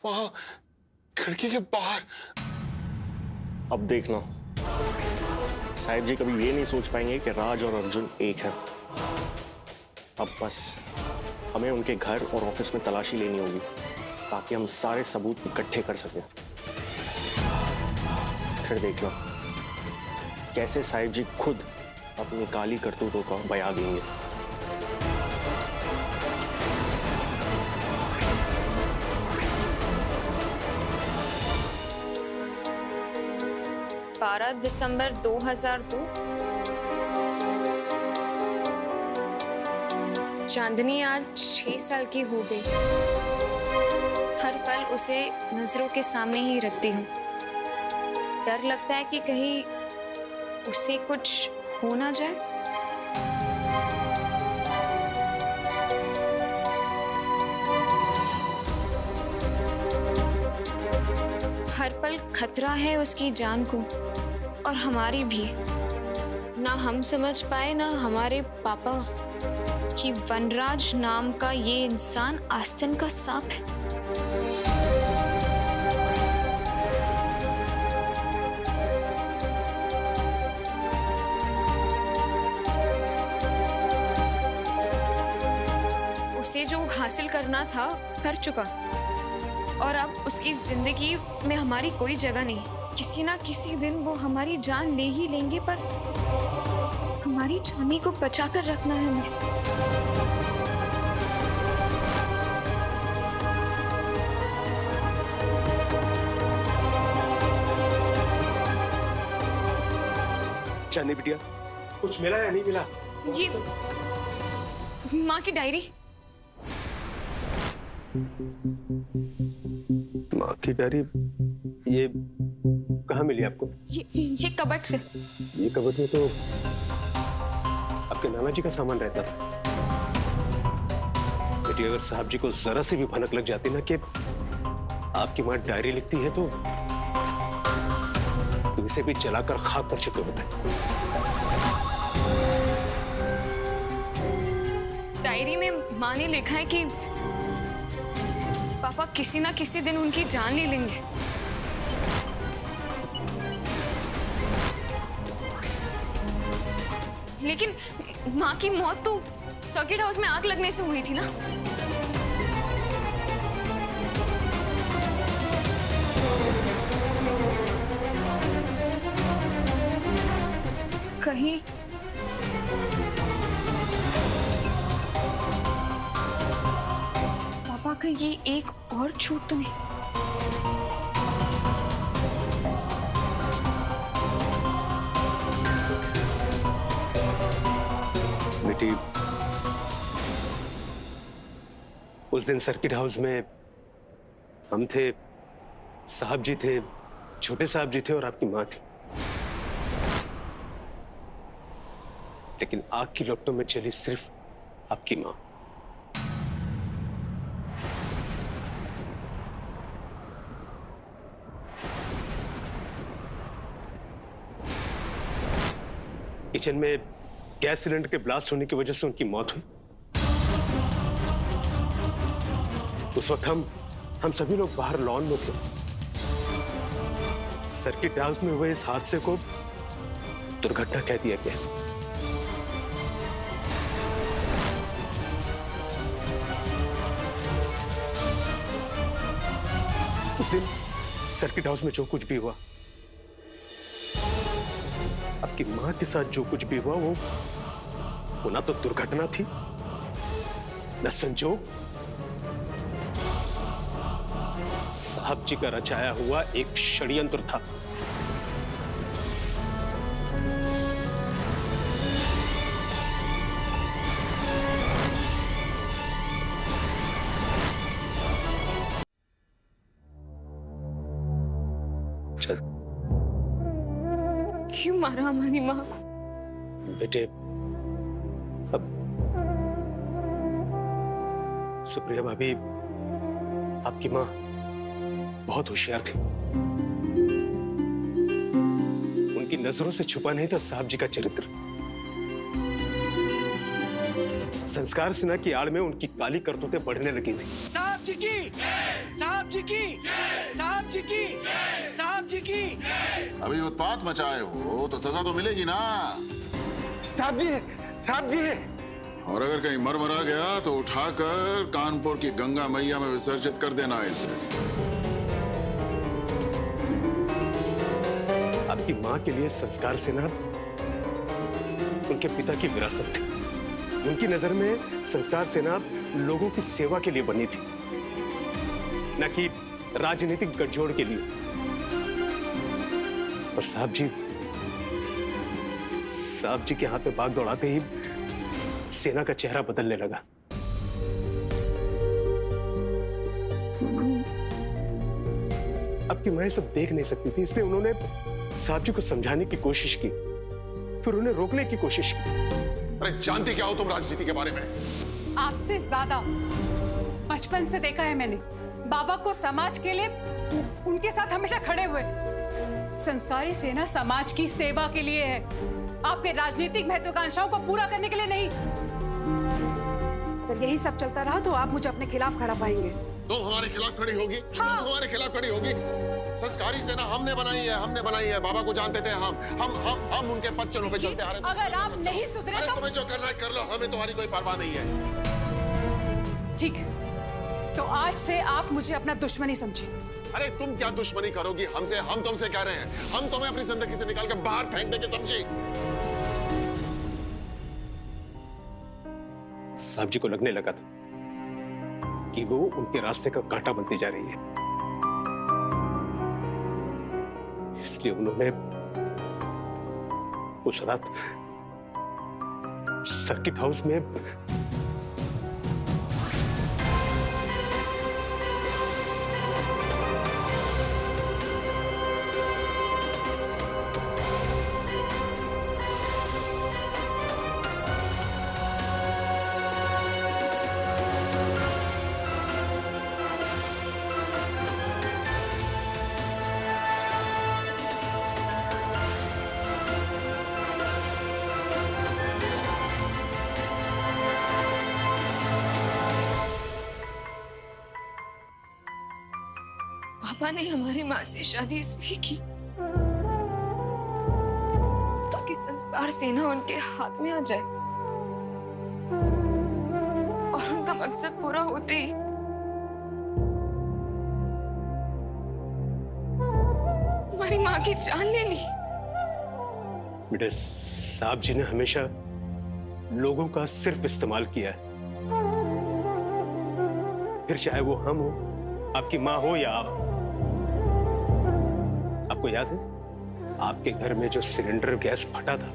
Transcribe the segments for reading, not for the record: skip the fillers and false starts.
वहां खिड़की के बाहर। अब देखना, साहिब जी कभी ये नहीं सोच पाएंगे कि राज और अर्जुन एक है। अब बस हमें उनके घर और ऑफिस में तलाशी लेनी होगी ताकि हम सारे सबूत इकट्ठे कर सकें। फिर देखना कैसे साहिब जी खुद अपनी काली करतूतों का बयां देंगे। दिसंबर 2002। चांदनी आज 6 साल की हो गई। हर पल उसे नजरों के सामने ही रखती हूँ। डर लगता है कि कहीं उसे कुछ हो ना जाए। हर पल खतरा है उसकी जान को और हमारी भी। ना हम समझ पाए ना हमारे पापा कि वनराज नाम का ये इंसान आस्तीन का सांप है। उसे जो हासिल करना था कर चुका और अब उसकी जिंदगी में हमारी कोई जगह नहीं। किसी ना किसी दिन वो हमारी जान ले ही लेंगे, पर हमारी चांदी को बचा कर रखना है हमें। चांदी बिटिया, कुछ मिला या नहीं मिला? ये माँ की डायरी। माँ की डायरी? ये कहाँ मिली आपको? ये कबर्ड से। ये कबर्ड में तो आपके नाना जी का सामान रहता था। बेटी, अगर साहब जी को जरा सी भी भनक लग जाती ना कि आपकी माँ डायरी लिखती है तो इसे भी जलाकर खाक कर चुके होते। डायरी में माँ ने लिखा है कि पापा किसी ना किसी दिन उनकी जान ले लेंगे। लेकिन माँ की मौत तो सर्किट हाउस में आग लगने से हुई थी ना। कहीं पापा का ये एक और छूट तो नहीं? बेटी, उस दिन सर्किट हाउस में हम थे, साहब जी थे, छोटे साहब जी थे और आपकी माँ थी। लेकिन आग की लपटों में चली सिर्फ आपकी माँ। किचन में गैस सिलेंडर के ब्लास्ट होने की वजह से उनकी मौत हुई। उस वक्त हम सभी लोग बाहर लॉन में थे। सर्किट हाउस में हुए इस हादसे को दुर्घटना कह दिया गया। उस दिन सर्किट हाउस में जो कुछ भी हुआ, आपकी मां के साथ जो कुछ भी हुआ, वो ना तो दुर्घटना थी, न संजोग, साहब जी का रचाया हुआ एक षड्यंत्र था। क्यों मारा हमारी माँ को? बेटे, अब सुप्रिया भाभी, आपकी माँ बहुत होशियार थी। उनकी नजरों से छुपा नहीं था साहब जी का चरित्र। संस्कार सेना की आड़ में उनकी काली करतूतें बढ़ने लगी थी। साहब जी की, साहब जी की, साहब जी की, साहब जी की। अभी उत्पात मचाए हो तो सजा तो मिलेगी ना। साहब जी, साहब जी। और अगर कहीं मर मरा गया तो उठाकर कानपुर की गंगा मैया में विसर्जित कर देना इसे। आपकी माँ के लिए संस्कार सेना उनके पिता की विरासत थी। उनकी नजर में संस्कार सेना लोगों की सेवा के लिए बनी थी, न कि राजनीतिक गठजोड़ के लिए। और साहब जी के हाथ में भाग दौड़ाते ही सेना का चेहरा बदलने लगा। आपकी मां सब देख नहीं सकती थी, इसलिए उन्होंने साहब जी को समझाने की कोशिश की, फिर उन्हें रोकने की कोशिश की। अरे जानती क्या हो तुम राजनीति के बारे में? आपसे ज्यादा। बचपन से देखा है मैंने बाबा को समाज के लिए उनके साथ हमेशा खड़े हुए। संस्कारी सेना समाज की सेवा के लिए है, आपके राजनीतिक महत्वाकांक्षाओं को पूरा करने के लिए नहीं। अगर यही सब चलता रहा तो आप मुझे अपने खिलाफ खड़ा पाएंगे। तुम हमारे खिलाफ खड़ी होगी? हाँ। तुम हमारे खिलाफ खड़ी होगी? संस्कारी सेना हमने बनाई है, बाबा को जानते थे हम उनके पद चरणों पे चलते आ रहे थे। अगर आप नहीं सुधरे तो तुम्हें जो करना है कर लो, हमें तुम्हारी कोई परवाह नहीं है। ठीक, तो आज से आप मुझे अपना दुश्मनी समझिए। अरे तुम क्या दुश्मनी करोगी हमसे? हम तुमसे कह रहे हैं, हम तुम्हें अपनी जिंदगी से निकाल कर बाहर फेंक देंगे, समझी? साहब जी को लगने लगा था कि वो उनके रास्ते का कांटा बनती जा रही है, इसलिए उन्होंने उस रात सर्किट हाउस में पापा ने हमारी माँ से शादी इसलिए की ताकि संस्कार सेना उनके हाथ में आ जाए, और उनका मकसद पूरा होते ही हमारी माँ की जान ले ली। बेटे, साहब जी ने हमेशा लोगों का सिर्फ इस्तेमाल किया है, फिर चाहे वो हम हो, आपकी माँ हो या आप। आपको याद है आपके घर में जो सिलेंडर गैस फटा था,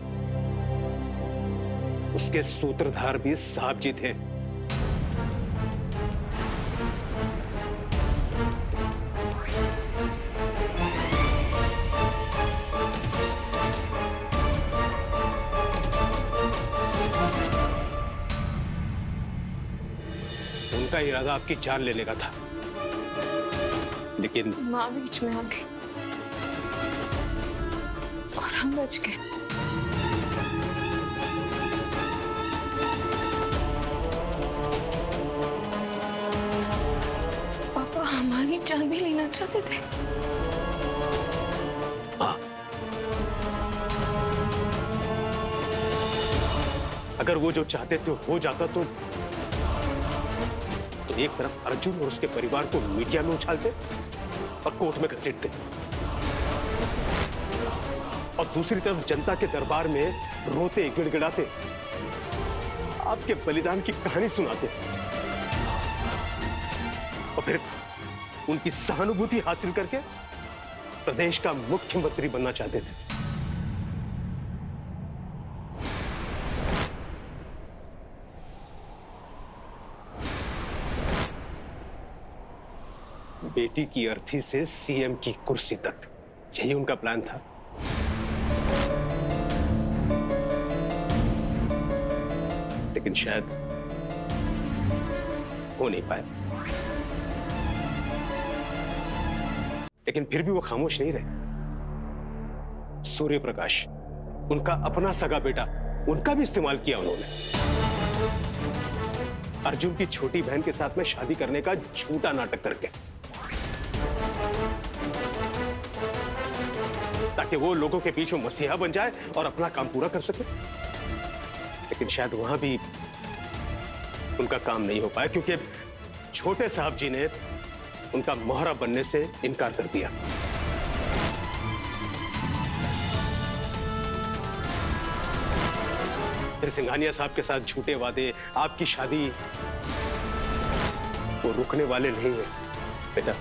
उसके सूत्रधार भी साहब जी थे। उनका इरादा आपकी जान लेने का था, लेकिन माँ बीच में आ गई और हम बच गए। पापा हमारी जान भी लेना चाहते थे। हाँ, अगर वो जो चाहते थे हो जाता तो एक तरफ अर्जुन और उसके परिवार को मीडिया में उछालते और कोर्ट में घसीटते, और दूसरी तरफ जनता के दरबार में रोते गिड़गिड़ाते आपके बलिदान की कहानी सुनाते, और फिर उनकी सहानुभूति हासिल करके प्रदेश का मुख्यमंत्री बनना चाहते थे। बेटी की अर्थी से सीएम की कुर्सी तक, यही उनका प्लान था। लेकिन शायद हो नहीं पाया। लेकिन फिर भी वो खामोश नहीं रहे। सूर्य प्रकाश, उनका अपना सगा बेटा, उनका भी इस्तेमाल किया उन्होंने। अर्जुन की छोटी बहन के साथ में शादी करने का झूठा नाटक करके, ताकि वो लोगों के बीच में मसीहा बन जाए और अपना काम पूरा कर सके। लेकिन शायद वहां भी उनका काम नहीं हो पाया, क्योंकि छोटे साहब जी ने उनका मोहरा बनने से इनकार कर दिया। फिर सिंघानिया साहब के साथ झूठे वादे, आपकी शादी, वो रुकने वाले नहीं है बेटा।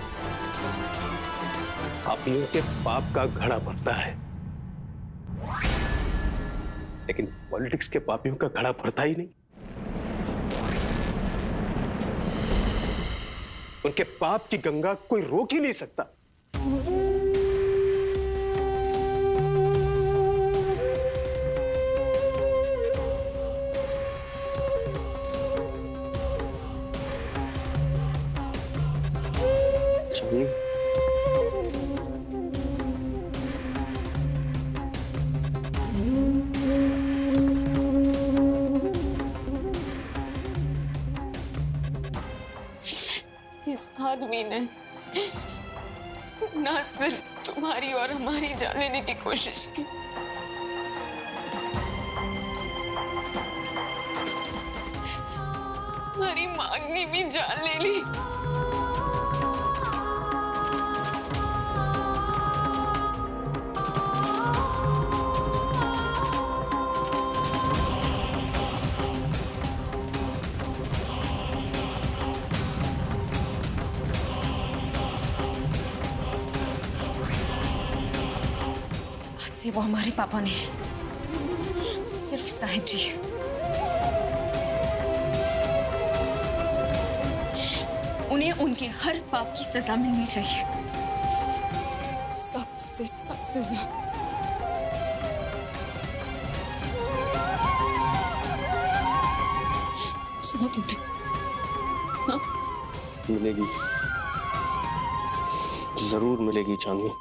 पापियों के पाप का घड़ा भरता है, लेकिन पॉलिटिक्स के पापियों का घड़ा भरता ही नहीं। उनके पाप की गंगा कोई रोक ही नहीं सकता। चांदनी, इस आदमी ने ना सिर्फ तुम्हारी और हमारी जान लेने की कोशिश की, हमारी मांगनी भी जान ले ली। से वो हमारे पापा ने, सिर्फ साहिब जी, उन्हें उनके हर पाप की सजा मिलनी चाहिए, सख्त से सख्त सजा। सुना तुमने? हाँ? मिलेगी, जरूर मिलेगी चांदनी।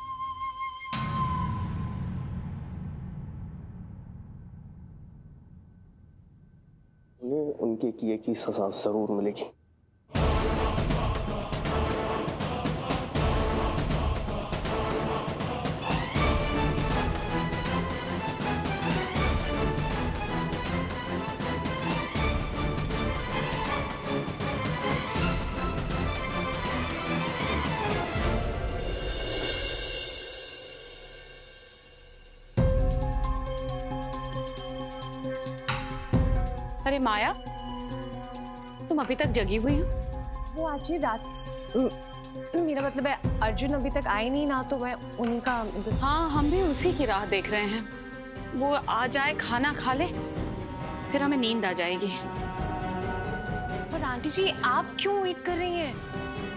उनके किए की सजा जरूर मिलेगी। अरे माया, तुम अभी तक जगी हुई हो? वो आज ही रात, मेरा मतलब है अर्जुन अभी तक आए नहीं ना, तो मैं उन्हीं का। हाँ, हम भी उसी की राह देख रहे हैं। वो आ जाए, खाना खा ले, फिर हमें नींद आ जाएगी। पर आंटी जी, आप क्यों वेट कर रही हैं?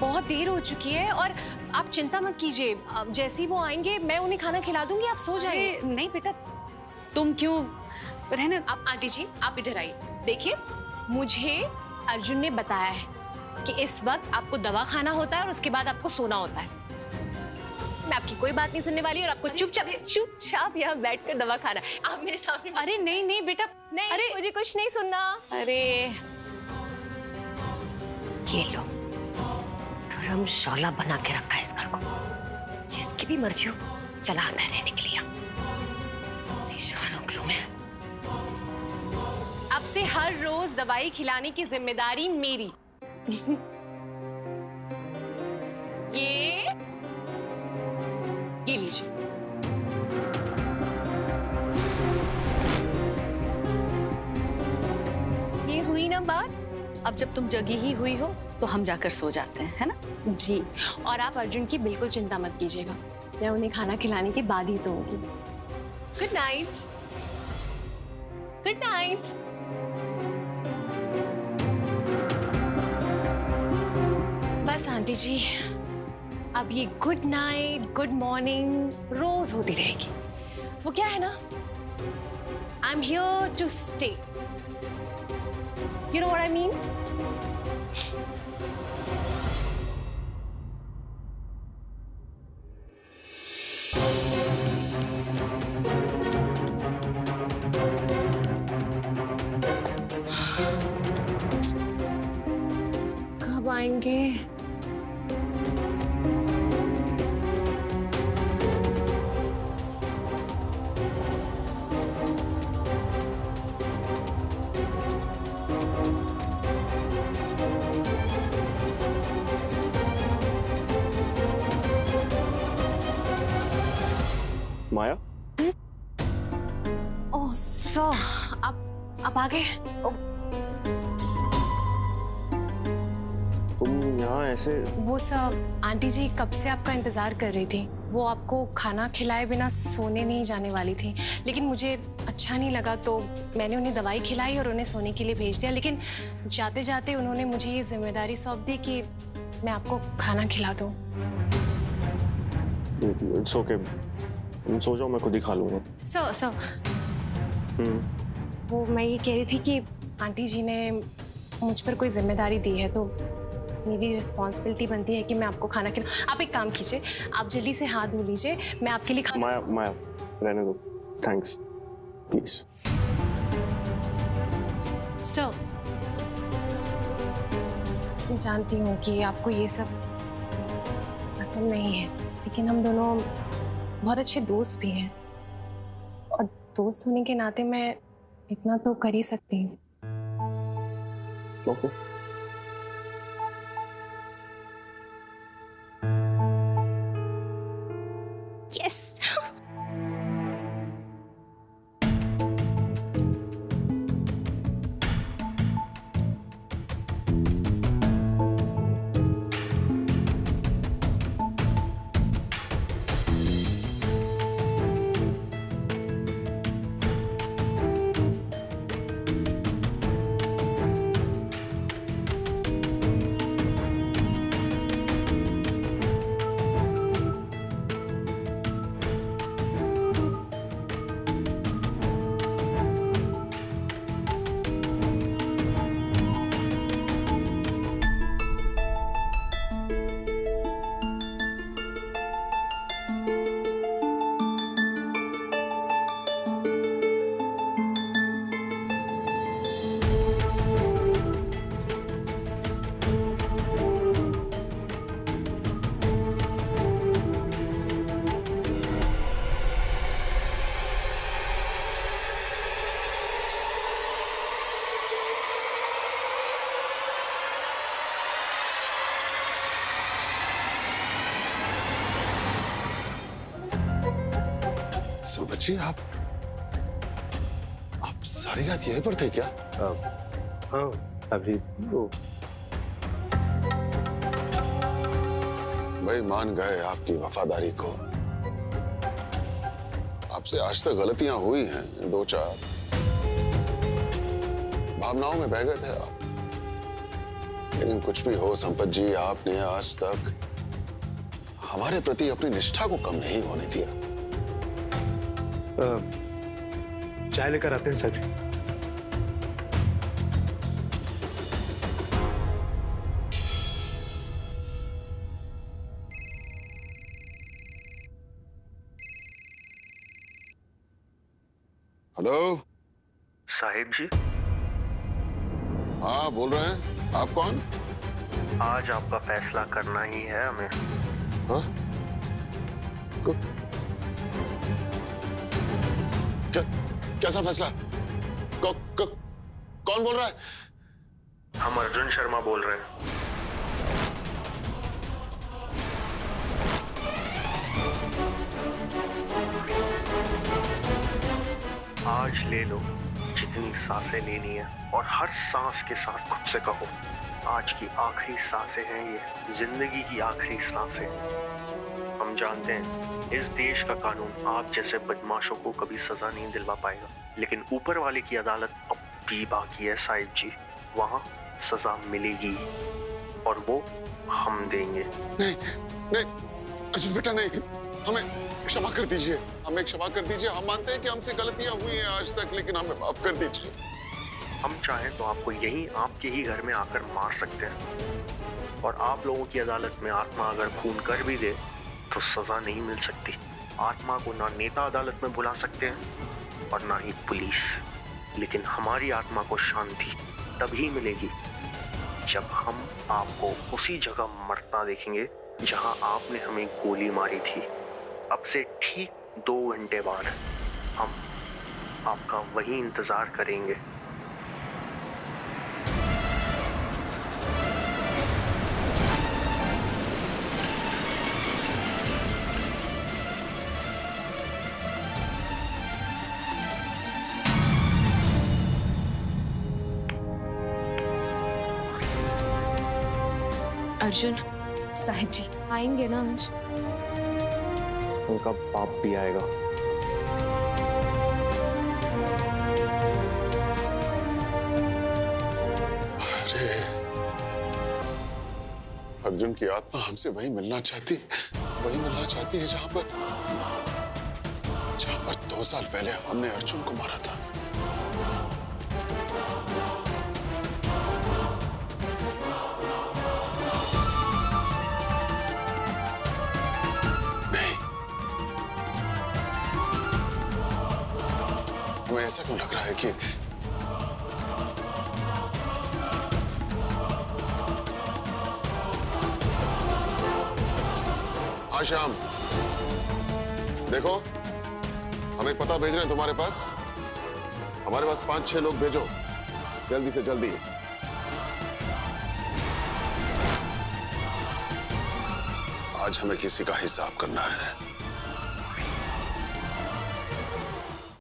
बहुत देर हो चुकी है, और आप चिंता मत कीजिए, जैसे ही वो आएंगे मैं उन्हें खाना खिला दूंगी, आप सो जाइए। नहीं बेटा, तुम क्यों रहने। आप आंटी जी, आप इधर आइए। देखिए, मुझे अर्जुन ने बताया है कि इस वक्त आपको दवा खाना होता है और उसके बाद आपको सोना होता है। मैं आपकी कोई बात नहीं सुनने वाली और आपको चुपचाप यहाँ बैठकर दवा खाना है। आप मेरे सामने। अरे नहीं नहीं बेटा, नहीं, अरे मुझे कुछ नहीं सुनना। अरे ये लो, धर्मशाला बना के रखा है इस घर को, जिसकी भी मर्जी हो चला आता है रहने के लिए। परेशान हो गई हूं मैं। अब से हर रोज दवाई खिलाने की जिम्मेदारी मेरी। ये लीजिए। ये हुई ना बात। अब जब तुम जगी ही हुई हो तो हम जाकर सो जाते हैं, है ना? जी, और आप अर्जुन की बिल्कुल चिंता मत कीजिएगा, मैं उन्हें खाना खिलाने के बाद ही सोऊंगी। Good night. Good night. बस आंटी जी, अब ये गुड नाइट, गुड मॉर्निंग रोज होती रहेगी। वो क्या है ना, I am here to stay. You know what I mean? होंगे। माया, ओह सर, आप आ गए? तुम यहाँ ऐसे? वो सब आंटी जी कब से आपका इंतजार कर रही थी। वो आपको खाना खिलाए बिना सोने नहीं जाने वाली थी, लेकिन मुझे अच्छा नहीं लगा तो मैंने उन्हें दवाई खिलाई और उन्हें सोने के लिए भेज दिया। लेकिन जाते जाते उन्होंने मुझे ये जिम्मेदारी सौंप दी कि मैं आपको खाना खिला दूँ। इट्स ओके, तुम सो जाओ, मैं खुद ही खा लूंगा। सर वो मैं ये कह रही थी कि आंटी जी ने मुझ पर कोई जिम्मेदारी दी है तो मेरी रिस्पॉन्सिबिलिटी बनती है कि मैं आपको खाना खिला। आप एक काम कीजिए, आप जल्दी से हाथ धो लीजिए, मैं आपके लिए खाना। माया रहने दो, थैंक्स, प्लीज। सर मैं जानती हूँ कि आपको ये सब पसंद नहीं है, लेकिन हम दोनों बहुत अच्छे दोस्त भी हैं और दोस्त होने के नाते मैं इतना तो कर ही सकती हूँ। ओके। यस। बच्ची, आप सारी रात यहीं पर थे क्या? हाँ अभी वो भाई मान गए आपकी वफादारी को। आपसे आज तक गलतियां हुई हैं, 2-4 भावनाओं में बह गए थे आप। लेकिन कुछ भी हो संपत जी, आपने आज तक हमारे प्रति अपनी निष्ठा को कम नहीं होने दिया। चाय लेकर आते हैं सर। हेलो साहिब जी। हाँ बोल रहे हैं, आप कौन? आज आपका फैसला करना ही है हमें। हाँ? कैसा फैसला? कौन बोल रहा है? हम अर्जुन शर्मा बोल रहे हैं। आज ले लो जितनी सांसें लेनी है और हर सांस के साथ खुद से कहो, आज की आखिरी सांसें हैं ये, जिंदगी की आखिरी सांसें। हम जानते हैं इस देश का कानून आप जैसे बदमाशों को कभी सजा नहीं दिलवा पाएगा, लेकिन ऊपर वाले की अदालत अब भी बाकी है साहिब जी। वहां सजा मिलेगी और वो हम देंगे। नहीं नहीं अर्जुन बेटा, नहीं, हमें क्षमा कर दीजिए, हमें क्षमा कर दीजिए। हम मानते हैं कि हमसे गलतियां हुई हैं आज तक, लेकिन हमें माफ कर दीजिए। हम चाहें तो आपको यहीं आपके ही घर में आकर मार सकते हैं, और आप लोगों की अदालत में आत्मा अगर खून कर भी दे तो सजा नहीं मिल सकती। आत्मा को ना नेता अदालत में बुला सकते हैं और ना ही पुलिस, लेकिन हमारी आत्मा को शांति तभी मिलेगी जब हम आपको उसी जगह मरता देखेंगे जहां आपने हमें गोली मारी थी। अब से ठीक 2 घंटे बाद हम आपका वही इंतजार करेंगे। अर्जुन साहिब जी आएंगे ना आज? उनका बाप भी आएगा। अरे अर्जुन की आत्मा हमसे वही मिलना चाहती है जहां पर 2 साल पहले हमने अर्जुन को मारा था। हमें ऐसा क्यों लग रहा है कि हाँ श्याम, देखो हम एक पता भेज रहे हैं तुम्हारे पास। हमारे पास 5-6 लोग भेजो, जल्दी से जल्दी। आज हमें किसी का हिसाब करना है।